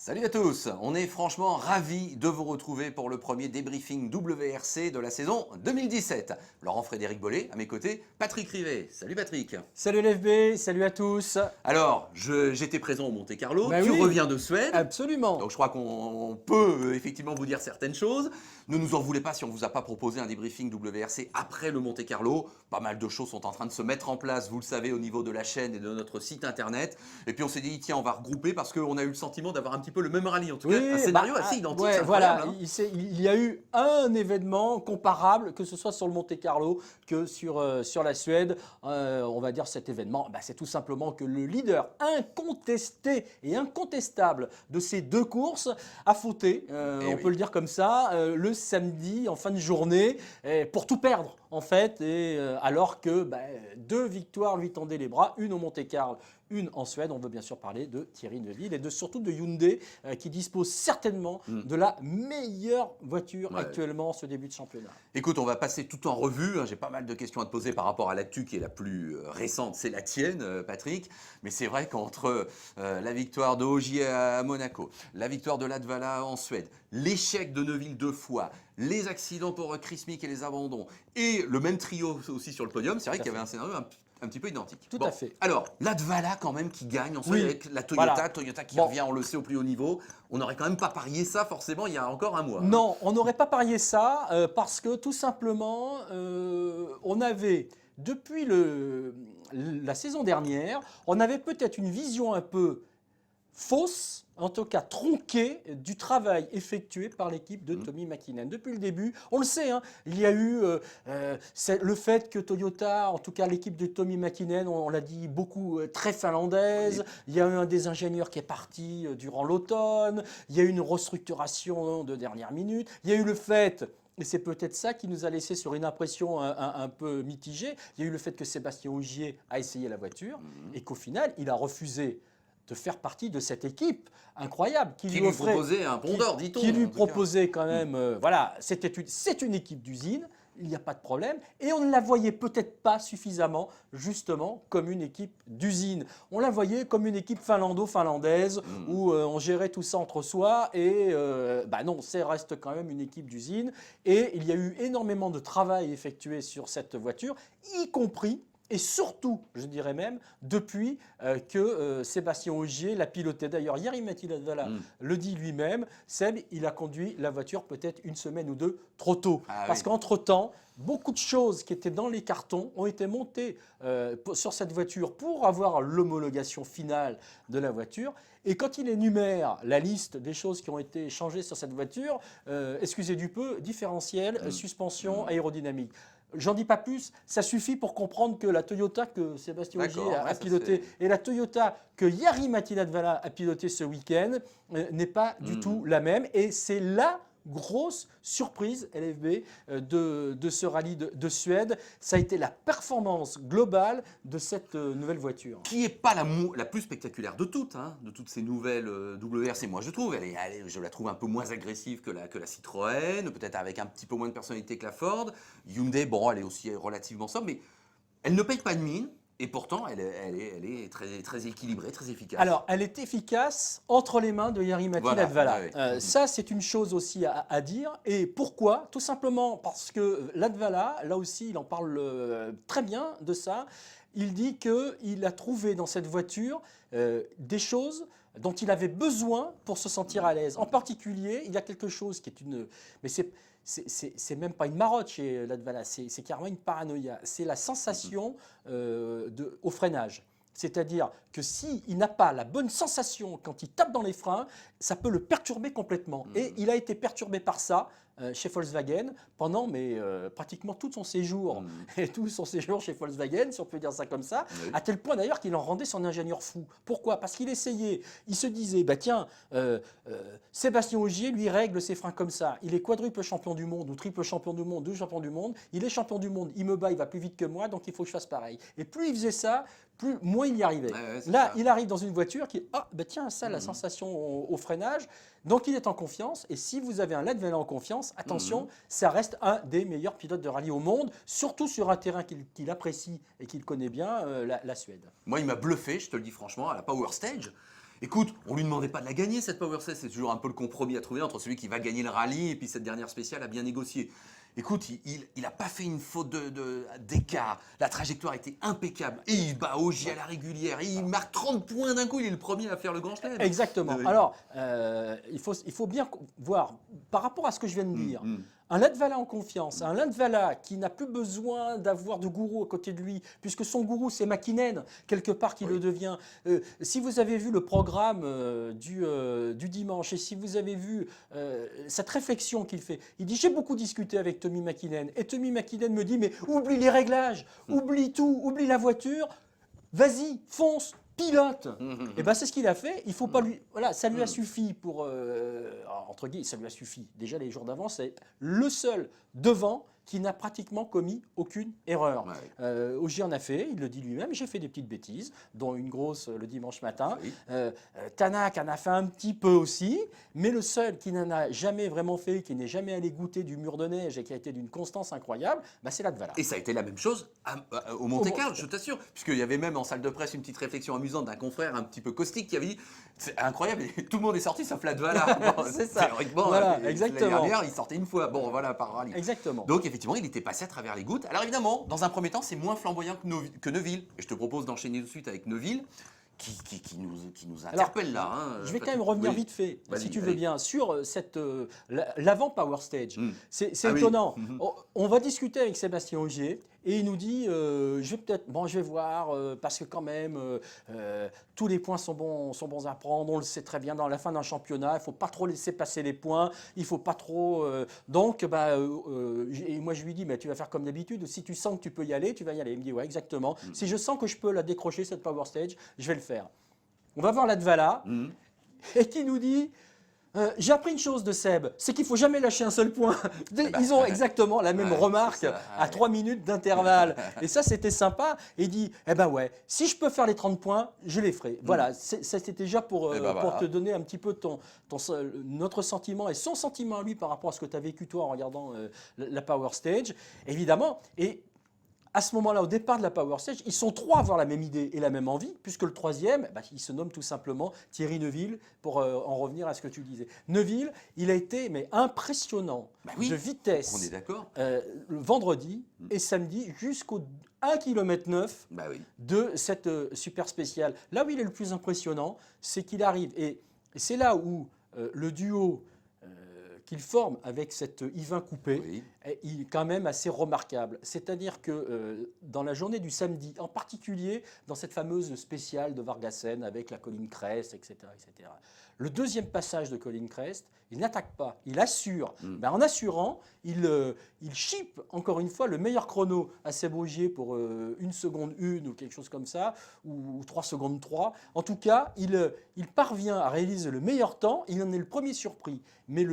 Salut à tous, on est franchement ravis de vous retrouver pour le premier débriefing WRC de la saison 2017. Laurent-Frédéric Bollet, à mes côtés, Patrick Rivet. Salut Patrick. Salut l'FB, salut à tous. Alors, j'étais présent au Monte-Carlo, Bah tu oui, reviens de Suède, absolument. donc je crois qu'on peut effectivement vous dire certaines choses. Ne nous en voulez pas si on ne vous a pas proposé un débriefing WRC après le Monte-Carlo. Pas mal de choses sont en train de se mettre en place, vous le savez, au niveau de la chaîne et de notre site internet. Et puis on s'est dit, tiens, on va regrouper parce qu'on a eu le sentiment d'avoir un petit peu le même rallye. En tout cas, un scénario assez identique. Ouais, c'est voilà, incroyable, hein. il y a eu un événement comparable, que ce soit sur le Monte-Carlo que sur la Suède. On va dire cet événement, c'est tout simplement que le leader incontesté et incontestable de ces deux courses a fauté, on peut le dire comme ça, le samedi en fin de journée pour tout perdre en fait, et alors que deux victoires lui tendaient les bras, une au Monte-Carlo, une en Suède. On veut bien sûr parler de Thierry Neuville et surtout de Hyundai qui dispose certainement de la meilleure voiture actuellement en ce début de championnat. Écoute, on va passer tout en revue. J'ai pas mal de questions à te poser par rapport à l'actu qui est la plus récente, c'est la tienne, Patrick. Mais c'est vrai qu'entre la victoire de Ogier à Monaco, la victoire de Latvala en Suède, l'échec de Neuville 2 fois, les accidents pour Chris Mick et les abandons, et le même trio aussi sur le podium, c'est vrai qu'il y avait un scénario un petit peu identique. Tout à fait. Alors, Latvala quand même qui gagne en Suède avec la Toyota, voilà. Toyota qui revient, on le sait, au plus haut niveau. On n'aurait quand même pas parié ça forcément il y a encore un mois. Non, on n'aurait pas parié ça parce que tout simplement, on avait, depuis la saison dernière, on avait peut-être une vision un peu fausse, en tout cas tronquée, du travail effectué par l'équipe de Tommi Mäkinen. Depuis le début, on le sait, hein, il y a eu le fait que Toyota, en tout cas l'équipe de Tommi Mäkinen, on l'a dit beaucoup, très finlandaise. Oui. Il y a eu un des ingénieurs qui est parti durant l'automne. Il y a eu une restructuration de dernière minute. Il y a eu le fait... Et c'est peut-être ça qui nous a laissé sur une impression un peu mitigée. Il y a eu le fait que Sébastien Ogier a essayé la voiture et qu'au final, il a refusé de faire partie de cette équipe incroyable qui lui proposait un pont d'or, dit-on. Qui lui proposait quand même, voilà, c'est une équipe d'usine, il n'y a pas de problème, et on ne la voyait peut-être pas suffisamment, justement, comme une équipe d'usine. On la voyait comme une équipe finlandaise, où on gérait tout ça entre soi, et non, ça reste quand même une équipe d'usine, et il y a eu énormément de travail effectué sur cette voiture, y compris et surtout, je dirais même, depuis que Sébastien Ogier l'a piloté. D'ailleurs, Jari-Matti Latvala le dit lui-même, Seb, il a conduit la voiture peut-être une semaine ou deux trop tôt. Parce qu'entre-temps, beaucoup de choses qui étaient dans les cartons ont été montées sur cette voiture pour avoir l'homologation finale de la voiture. Et quand il énumère la liste des choses qui ont été changées sur cette voiture, excusez du peu, différentiel, suspension, aérodynamique. J'en dis pas plus, ça suffit pour comprendre que la Toyota que Sébastien Ogier a pilotée et la Toyota que Jari-Matti Latvala a pilotée ce week-end n'est pas du tout la même. Et c'est la grosse surprise, LFB, de ce rallye de Suède. Ça a été la performance globale de cette nouvelle voiture. Qui n'est pas la plus spectaculaire de toutes, hein, de toutes ces nouvelles WRC. Moi, je trouve, je la trouve un peu moins agressive que la Citroën, peut-être avec un petit peu moins de personnalité que la Ford. Hyundai, bon, elle est aussi relativement sobre, mais elle ne paye pas de mine. Et pourtant, elle est très, très équilibrée, très efficace. Alors, elle est efficace entre les mains de Jari-Matti Latvala. Ça, c'est une chose aussi à dire. Et pourquoi? Tout simplement parce que Latvala, là aussi, il en parle très bien de ça. Il dit qu'il a trouvé dans cette voiture des choses dont il avait besoin pour se sentir à l'aise. En particulier, il y a quelque chose qui est une... Mais c'est même pas une marotte chez Latvala, c'est carrément une paranoïa. C'est la sensation au freinage. C'est-à-dire que s'il n'a pas la bonne sensation quand il tape dans les freins, ça peut le perturber complètement. Et il a été perturbé par ça chez Volkswagen pendant pratiquement tout son séjour. Et tout son séjour chez Volkswagen, si on peut dire ça comme ça, à tel point d'ailleurs qu'il en rendait son ingénieur fou. Pourquoi? Parce qu'il essayait, il se disait, Sébastien Ogier, lui, règle ses freins comme ça. Il est quadruple champion du monde, ou triple champion du monde, 2 champions du monde. Il est champion du monde, il me bat, il va plus vite que moi, donc il faut que je fasse pareil. Et plus il faisait ça, moins il y arrivait. Là, il arrive dans une voiture qui est, la sensation au freinage. Donc il est en confiance. Et si vous avez un Latvala en confiance, attention, ça reste un des meilleurs pilotes de rallye au monde, surtout sur un terrain qu'il apprécie et qu'il connaît bien, la Suède. Moi, il m'a bluffé, je te le dis franchement, à la Power Stage. Écoute, on lui demandait pas de la gagner cette Power Stage, c'est toujours un peu le compromis à trouver entre celui qui va gagner le rallye et puis cette dernière spéciale à bien négocier. Écoute, il a pas fait une faute d'écart. La trajectoire était impeccable. Et il bat Ogier à la régulière. Et il marque 30 points d'un coup. Il est le premier à faire le grand chelem. Exactement. Alors, il faut bien voir, par rapport à ce que je viens de dire, un Latvala en confiance, un Latvala qui n'a plus besoin d'avoir de gourou à côté de lui, puisque son gourou, c'est Mäkinen, quelque part qui le devient. Si vous avez vu le programme du dimanche, et si vous avez vu cette réflexion qu'il fait, il dit « J'ai beaucoup discuté avec Tommi Mäkinen », et Tommi Mäkinen me dit « Mais oublie les réglages, oublie tout, oublie la voiture, vas-y, fonce ». Pilote. Et ben c'est ce qu'il a fait. Il faut pas lui. Voilà, ça lui a suffi pour entre guillemets, ça lui a suffi. Déjà les jours d'avant, c'est le seul devant qui n'a pratiquement commis aucune erreur. Ogier en a fait, il le dit lui-même. J'ai fait des petites bêtises, dont une grosse le dimanche matin. Tanak en a fait un petit peu aussi, mais le seul qui n'en a jamais vraiment fait, qui n'est jamais allé goûter du mur de neige et qui a été d'une constance incroyable, bah, c'est Latvala. Et ça a été la même chose au Monte-Carlo, je t'assure. Puisqu'il y avait même en salle de presse une petite réflexion amusante d'un confrère un petit peu caustique qui avait dit c'est incroyable, tout le monde est sorti sauf Latvala. Bon, c'est ça. Théoriquement, voilà, l'année exactement. dernière, il sortait une fois. Bon, voilà, par rallye. Exactement. Donc, effectivement, il était passé à travers les gouttes. Alors, évidemment, dans un premier temps, c'est moins flamboyant que Neuville. Et je te propose d'enchaîner tout de suite avec Neuville. Qui nous interpelle là. Je vais quand même revenir vite fait, si tu veux bien, sur l'avant Power Stage. C'est étonnant. On va discuter avec Sébastien Ogier et il nous dit je vais voir parce que quand même tous les points sont bons à prendre. On le sait très bien dans la fin d'un championnat. Il ne faut pas trop laisser passer les points. Il ne faut pas trop. Donc, et moi je lui dis tu vas faire comme d'habitude. Si tu sens que tu peux y aller, tu vas y aller. Il me dit ouais exactement. Si je sens que je peux la décrocher cette Power Stage, je vais le faire. On va voir Latvala et qui nous dit j'ai appris une chose de Seb, c'est qu'il ne faut jamais lâcher un seul point. Ils ont exactement la même remarque à 3 minutes d'intervalle. Et ça, c'était sympa. Et il dit si je peux faire les 30 points, je les ferai. Voilà, c'était déjà pour te donner un petit peu notre sentiment et son sentiment à lui par rapport à ce que tu as vécu toi en regardant la Power Stage. Évidemment. Et à ce moment-là, au départ de la Power Stage, ils sont 3 à avoir la même idée et la même envie, puisque le troisième, il se nomme tout simplement Thierry Neuville, pour en revenir à ce que tu disais. Neuville, il a été impressionnant de vitesse. On est d'accord. Le vendredi et samedi jusqu'au 1,9 km de cette super spéciale. Là où il est le plus impressionnant, c'est qu'il arrive, et c'est là où le duo qu'il forme avec cet Yvain Coupé est quand même assez remarquable. C'est-à-dire que dans la journée du samedi, en particulier dans cette fameuse spéciale de Vargassen avec la colline Crest, etc., le deuxième passage de colline Crest, il n'attaque pas, il assure. En assurant, il chip encore une fois le meilleur chrono à Seb Ogier pour 1 seconde 1 ou quelque chose comme ça, ou 3 secondes 3. En tout cas, il parvient à réaliser le meilleur temps, il en est le premier surpris. Mais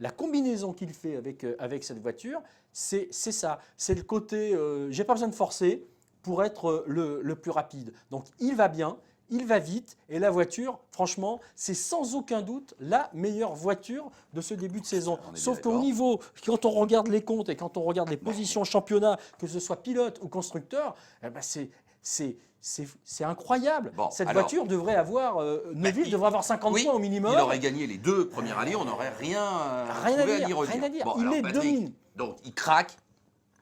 la combinaison qu'il fait avec cette voiture, c'est ça. C'est le côté, j'ai pas besoin de forcer pour être le plus rapide. Donc il va bien. Il va vite et la voiture, franchement, c'est sans aucun doute la meilleure voiture de ce début de saison. Sauf qu'au niveau, quand on regarde les comptes et quand on regarde les positions au championnat, que ce soit pilote ou constructeur, c'est incroyable. Cette voiture devrait avoir, Neuville devrait avoir 50 points au minimum. Il aurait gagné les 2 premiers rallyes, on n'aurait rien à dire. Rien à dire. Il les domine. Donc il craque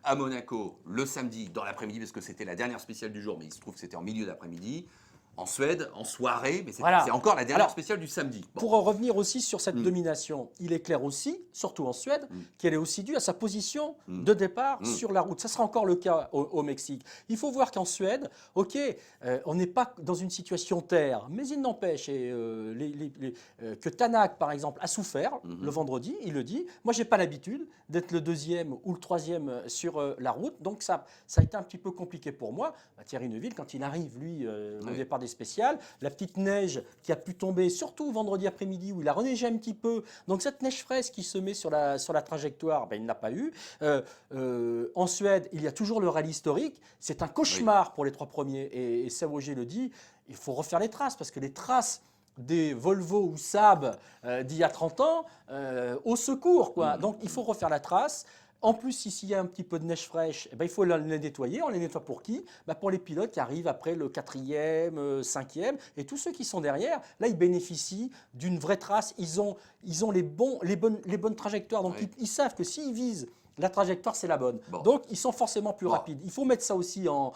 à Monaco le samedi dans l'après-midi, parce que c'était la dernière spéciale du jour, mais il se trouve que c'était en milieu d'après-midi. En Suède, en soirée, mais c'est encore la dernière spéciale du samedi. Pour revenir aussi sur cette domination, il est clair aussi, surtout en Suède, qu'elle est aussi due à sa position de départ sur la route. Ça sera encore le cas au Mexique. Il faut voir qu'en Suède, on n'est pas dans une situation terre, mais il n'empêche que Tanak, par exemple, a souffert le vendredi, il le dit. Moi, je n'ai pas l'habitude d'être le deuxième ou le troisième sur la route, donc ça a été un petit peu compliqué pour moi. Thierry Neuville, quand il arrive, lui, au départ des spéciales, la petite neige qui a pu tomber, surtout vendredi après-midi où il a reneigé un petit peu. Donc cette neige fraîche qui se met sur la trajectoire, il n'a pas eu. En Suède, il y a toujours le rallye historique. C'est un cauchemar pour les 3 premiers. Et Seb Ogier le dit, il faut refaire les traces parce que les traces des Volvo ou Saab d'il y a 30 ans, au secours, quoi. Donc il faut refaire la trace. En plus, s'il y a un petit peu de neige fraîche, eh ben, il faut les nettoyer. On les nettoie pour qui? Ben, pour les pilotes qui arrivent après le 4e, 5e. Et tous ceux qui sont derrière, là, ils bénéficient d'une vraie trace. Ils ont les bonnes trajectoires. Donc, Oui. ils savent que s'ils visent la trajectoire, c'est la bonne. Bon. Donc, ils sont forcément plus Bon. rapides. Il faut mettre ça aussi en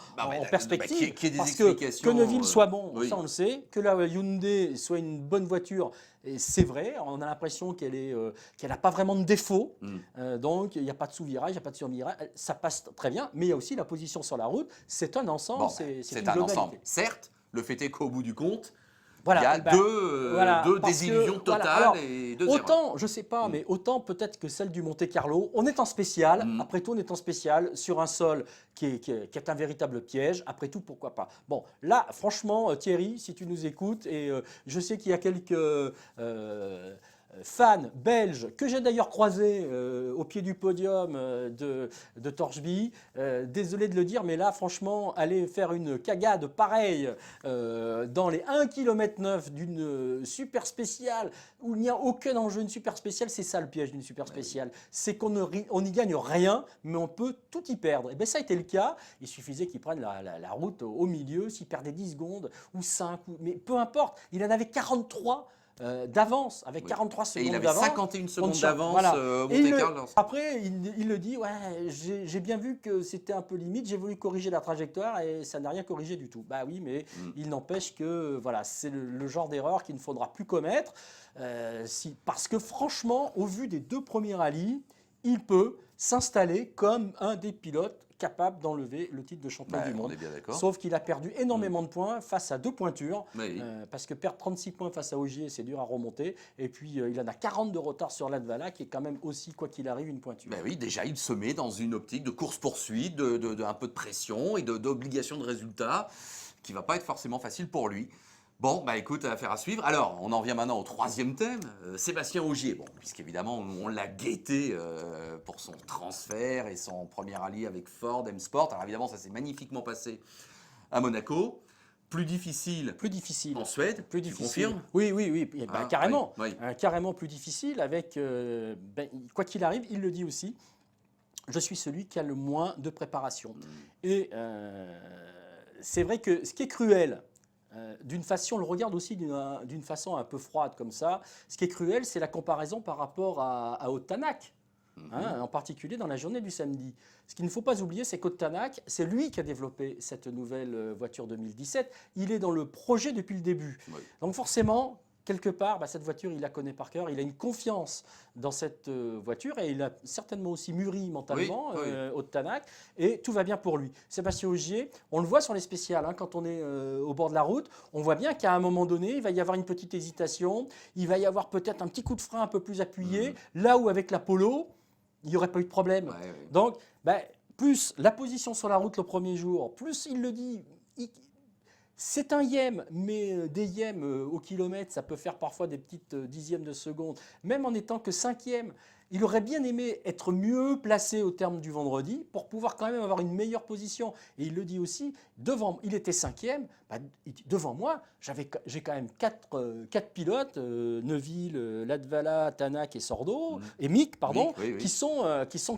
perspective. qu'il y ait des parce explications, que Neuville soit bon, oui. ça on le sait. Que la Hyundai soit une bonne voiture, et c'est vrai. On a l'impression qu'elle n'a pas vraiment de défaut. Donc, il n'y a pas de sous-virage, il n'y a pas de sur-virage. Ça passe très bien. Mais il y a aussi la position sur la route. C'est un ensemble. Bon, c'est c'est une un globalité. ensemble. Certes, le fait est qu'au bout du compte, Voilà, il y a ben, deux voilà, parce désillusions que, totales voilà. Alors, et deux erreurs. autant, je sais pas, mais autant peut-être que celle du Monte Carlo, on est en spécial. Après tout, on est en spécial sur un sol qui est un véritable piège. Après tout, pourquoi pas. Bon, là, franchement, Thierry, si tu nous écoutes, et je sais qu'il y a quelques fan belge, que j'ai d'ailleurs croisé au pied du podium de Torchby. Désolé de le dire, mais là, franchement, aller faire une cagade pareille dans les 1,9 km d'une super spéciale où il n'y a aucun enjeu, une super spéciale, c'est ça le piège d'une super spéciale. C'est qu'on n'y gagne rien, mais on peut tout y perdre. Et bien ça a été le cas. Il suffisait qu'il prenne la route au milieu, s'il perdait 10 secondes ou 5, mais peu importe. Il en avait 43 d'avance, avec 43 secondes Et il avait d'avance. 51 secondes d'avance Voilà. au Monte-Carlo. Après, il le dit, ouais, j'ai bien vu que c'était un peu limite, j'ai voulu corriger la trajectoire et ça n'a rien corrigé du tout. Bah oui, mais il n'empêche que voilà, c'est le genre d'erreur qu'il ne faudra plus commettre. Parce que franchement, au vu des 2 premiers rallyes, il peut s'installer comme un des pilotes capable d'enlever le titre de champion du On monde. est bien d'accord. Sauf qu'il a perdu énormément de points face à 2 pointures. Oui. Parce que perdre 36 points face à Ogier, c'est dur à remonter. Et puis, il en a 40 de retard sur Latvala, qui est quand même aussi, quoi qu'il arrive, une pointure. Ben oui, déjà, il se met dans une optique de course-poursuite, un peu de pression et d'obligation de résultat qui va pas être forcément facile pour lui. Bon, bah écoute, affaire à suivre. Alors, on en vient maintenant au 3e thème, Sébastien Ogier. Bon, puisqu'évidemment, on l'a guetté pour son transfert et son premier rallye avec Ford M-Sport. Alors évidemment, ça s'est magnifiquement passé à Monaco. Plus difficile en Suède, Plus tu difficile. confirmes? Oui. Carrément. Oui. Carrément plus difficile avec, quoi qu'il arrive, il le dit aussi, je suis celui qui a le moins de préparation. Et c'est vrai que ce qui est cruel, d'une façon, on le regarde aussi d'une façon un peu froide comme ça. Ce qui est cruel, c'est la comparaison par rapport à Otanak, en particulier dans la journée du samedi. Ce qu'il ne faut pas oublier, c'est qu'Otanak, c'est lui qui a développé cette nouvelle voiture 2017. Il est dans le projet depuis le début. Oui. Donc forcément, quelque part, cette voiture, il la connaît par cœur. Il a une confiance dans cette voiture et il a certainement aussi mûri mentalement Otanak. Et tout va bien pour lui. Sébastien Ogier, on le voit sur les spéciales, quand on est au bord de la route, on voit bien qu'à un moment donné, il va y avoir une petite hésitation. Il va y avoir peut-être un petit coup de frein un peu plus appuyé. Là où avec la Polo, il n'y aurait pas eu de problème. Donc, plus la position sur la route le premier jour, plus il le dit, c'est un yème, mais des yèmes au kilomètre, ça peut faire parfois des petites dixièmes de seconde. Même en étant que 5e, il aurait bien aimé être mieux placé au terme du vendredi pour pouvoir quand même avoir une meilleure position. Et il le dit aussi, il était 5e, devant moi, j'ai quand même 4 pilotes, Neuville, Latvala, Tanak et Sordo, et Mick, pardon, qui sont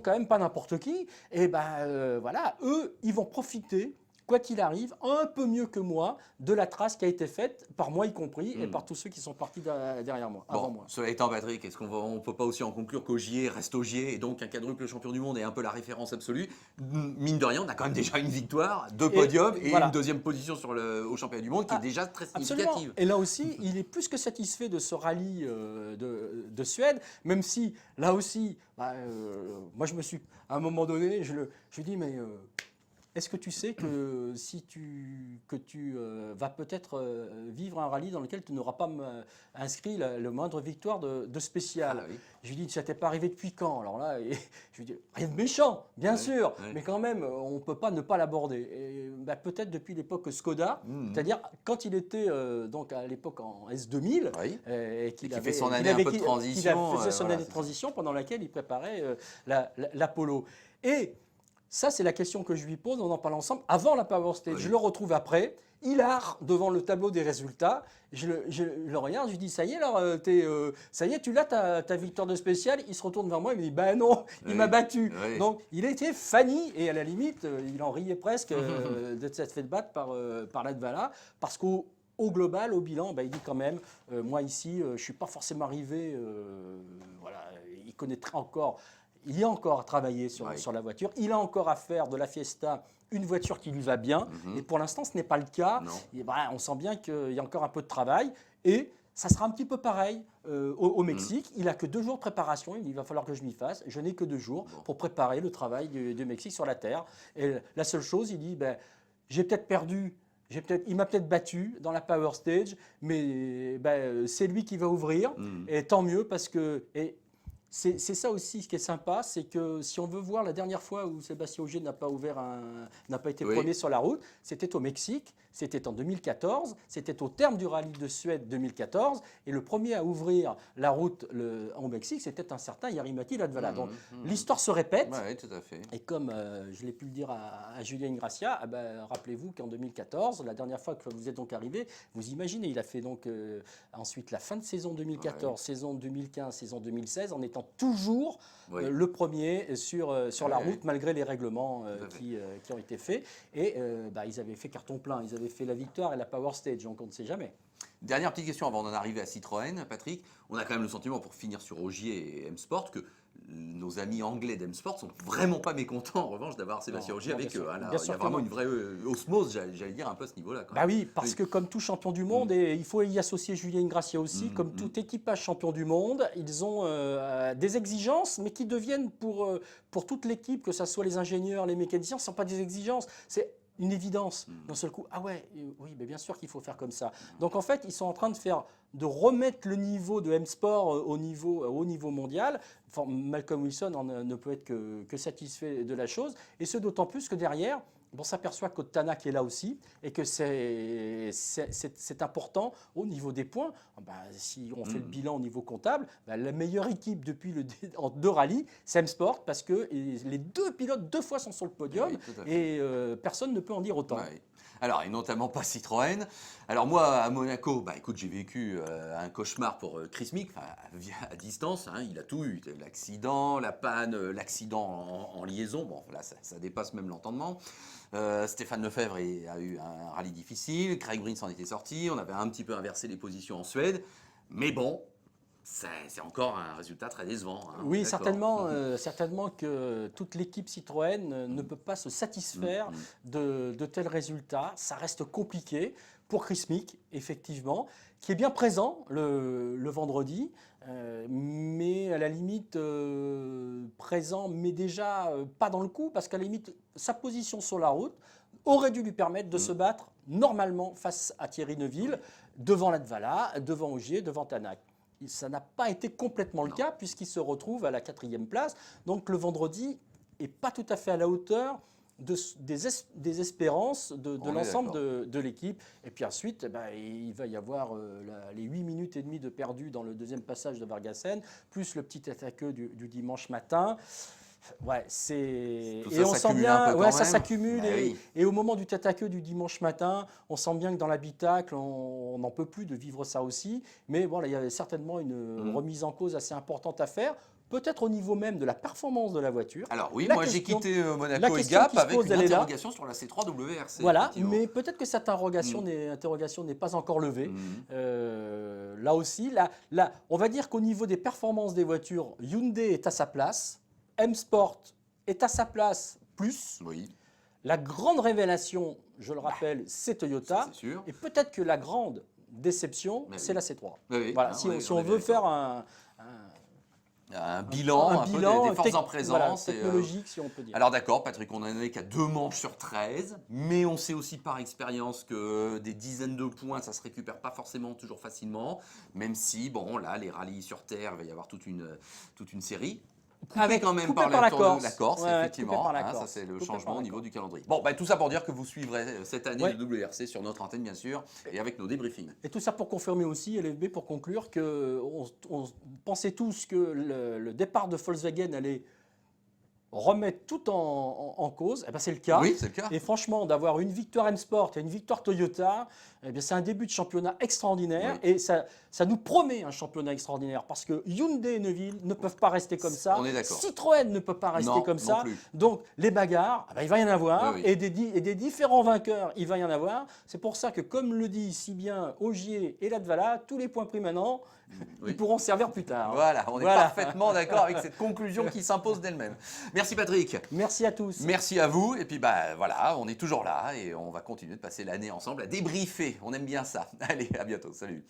quand même pas n'importe qui. Et voilà, eux, ils vont profiter, quoi qu'il arrive, un peu mieux que moi, de la trace qui a été faite, par moi y compris, et par tous ceux qui sont partis derrière moi, avant moi. Cela étant, Patrick, est-ce qu'on ne peut pas aussi en conclure qu'Ogier reste Ogier, et donc un quadruple champion du monde est un peu la référence absolue? Mine de rien, on a quand même déjà une victoire, 2 podiums, et une 2e position au championnat du monde, qui est déjà très significative. Absolument. Et là aussi, il est plus que satisfait de ce rallye de Suède, même si, là aussi, moi je me suis, à un moment donné, je lui dis, mais... est-ce que tu sais que tu vas peut-être vivre un rallye dans lequel tu n'auras pas inscrit le moindre victoire de spécial? Je lui dis, ça t'est pas arrivé depuis quand? Alors là, je lui dis, rien de méchant, bien sûr, mais quand même, on ne peut pas ne pas l'aborder. Et peut-être depuis l'époque Skoda, c'est-à-dire quand il était donc à l'époque en S2000, et qu'il fait son année un peu de transition. Il a fait son année de transition pendant laquelle il préparait la Polo. Et Ça, c'est la question que je lui pose, on en parle ensemble, avant la Power Stage. Oui. Je le retrouve après, hilar devant le tableau des résultats. Je le regarde, je lui dis, ça y est, alors, ça y est, tu l'as, ta victoire de spécial. Il se retourne vers moi, il me dit, ben non, il Oui. m'a battu. Oui. Donc, il était Fanny, et à la limite, il en riait presque de s'être fait battre par Latvala, parce qu'au global, au bilan, ben, il dit quand même, moi ici, je ne suis pas forcément arrivé, voilà, il connaîtrait encore. Il y a encore à travailler sur, Oui. sur la voiture. Il a encore à faire de la Fiesta une voiture qui lui va bien. Et pour l'instant, ce n'est pas le cas. Non. Et on sent bien qu'il y a encore un peu de travail. Et ça sera un petit peu pareil au Mexique. Il n'a que 2 jours de préparation. Il dit, il va falloir que je m'y fasse. Je n'ai que 2 jours pour préparer le travail du Mexique sur la terre. Et la seule chose, il dit, ben, j'ai peut-être perdu. Il m'a peut-être battu dans la Power Stage, mais ben, c'est lui qui va ouvrir. Et tant mieux parce que... C'est ça aussi ce qui est sympa, c'est que si on veut voir la dernière fois où Sébastien Ogier n'a pas été Oui. premier sur la route, c'était au Mexique, c'était en 2014, c'était au terme du rallye de Suède 2014, et le premier à ouvrir la route au Mexique, c'était un certain Jari-Matti Latvala. Donc l'histoire se répète. Oui, tout à fait. Et comme je l'ai pu le dire à Julien Ingracia, ah ben, rappelez-vous qu'en 2014, la dernière fois que vous êtes donc arrivé, vous imaginez, il a fait donc ensuite la fin de saison 2014, saison 2015, saison 2016, en étant toujours le premier sur la route, malgré les règlements qui ont été faits. Et bah, ils avaient fait carton plein, ils avaient fait la victoire et la Power Stage, donc on ne sait jamais. Dernière petite question avant d'en arriver à Citroën, Patrick. On a quand même le sentiment, pour finir sur Ogier et M-Sport, que nos amis anglais d'M-Sport sont vraiment pas mécontents, en revanche, d'avoir Sébastien Ogier avec eux. Hein. Il y a vraiment une vraie osmose, j'allais dire, un peu à ce niveau-là. Bah oui, parce que comme tout champion du monde, et il faut y associer Julien Ingracia aussi, comme tout équipage champion du monde, ils ont des exigences, mais qui deviennent pour toute l'équipe, que ce soit les ingénieurs, les mécaniciens, ce ne sont pas des exigences, c'est une évidence. D'un seul coup, ah ouais, oui, mais bien sûr qu'il faut faire comme ça. Donc en fait, ils sont en train de remettre le niveau de M-Sport au niveau mondial. Enfin, Malcolm Wilson ne peut être que satisfait de la chose, et ce d'autant plus que derrière, on s'aperçoit que Tanak est là aussi et que c'est important au niveau des points. Ben, si on fait le bilan au niveau comptable, ben, la meilleure équipe en 2 rallyes, c'est M-Sport, parce que les 2 pilotes 2 fois sont sur le podium, et personne ne peut en dire autant. Ouais. Alors, et notamment pas Citroën. Alors moi, à Monaco, bah écoute, j'ai vécu un cauchemar pour Chris Mick, à distance, hein, il a tout eu. L'accident, la panne, l'accident en liaison, bon là ça dépasse même l'entendement. Stéphane Lefebvre a eu un rallye difficile, Craig Breen s'en était sorti, on avait un petit peu inversé les positions en Suède, mais bon, c'est encore un résultat très décevant. Hein, oui, certainement que toute l'équipe Citroën ne peut pas se satisfaire de tels résultats. Ça reste compliqué pour Chris Mick, effectivement, qui est bien présent le vendredi, mais à la limite présent, mais déjà pas dans le coup, parce qu'à la limite, sa position sur la route aurait dû lui permettre de se battre normalement face à Thierry Neuville, devant Latvala, devant Ogier, devant Tanak. Ça n'a pas été complètement le cas, puisqu'il se retrouve à la 4e place. Donc le vendredi n'est pas tout à fait à la hauteur des espérances de l'ensemble de l'équipe. Et puis ensuite, il va y avoir les 8 minutes et demie de perdu dans le 2e passage de Vargassen, plus le petit attaqueux du dimanche matin. Ouais, et on sent bien, ça s'accumule, et au moment du tête-à-queue du dimanche matin, on sent bien que dans l'habitacle, on n'en peut plus de vivre ça aussi. Mais bon, là, il y avait certainement une remise en cause assez importante à faire. Peut-être au niveau même de la performance de la voiture. Alors oui, moi j'ai quitté Monaco et Gap avec une interrogation sur la C3 WRC. Voilà, mais peut-être que cette interrogation n'est pas encore levée. Là aussi, on va dire qu'au niveau des performances des voitures, Hyundai est à sa place. M-Sport est à sa place plus. Oui. La grande révélation, je le rappelle, c'est Toyota. Ça, c'est sûr. Et peut-être que la grande déception, c'est la C3. Oui. Voilà, si on veut faire un bilan, des forces en présence. Technologique, si on peut dire. Alors d'accord, Patrick, on n'en est qu'à 2 manches sur 13, mais on sait aussi par expérience que des dizaines de points, ça ne se récupère pas forcément toujours facilement, même si, bon, là, les rallyes sur terre, il va y avoir toute une série. Avec quand même par la Corse, effectivement. Ça, c'est le changement au niveau du calendrier. Bon, tout ça pour dire que vous suivrez cette année de WRC sur notre antenne, bien sûr, et avec nos débriefings. Et tout ça pour confirmer aussi, LFB, pour conclure, qu'on pensait tous que le départ de Volkswagen allait remettre tout en cause, eh ben c'est le cas. Oui, c'est le cas. Et franchement, d'avoir une victoire M-Sport et une victoire Toyota, eh bien, c'est un début de championnat extraordinaire. Oui. Et ça nous promet un championnat extraordinaire parce que Hyundai et Neuville ne peuvent pas rester comme ça. On est d'accord. Citroën ne peut pas rester Non, comme non ça. plus. Donc, les bagarres, eh ben, il va y en avoir. Oui, oui. Et des différents vainqueurs, il va y en avoir. C'est pour ça que, comme le dit si bien Ogier et Latvala, tous les points pris maintenant, Oui. ils pourront servir plus tard. Voilà, on est Voilà. parfaitement d'accord avec cette conclusion qui s'impose d'elle-même. Merci Patrick. Merci à tous. Merci à vous. Et puis bah voilà, on est toujours là et on va continuer de passer l'année ensemble à débriefer. On aime bien ça. Allez, à bientôt. Salut.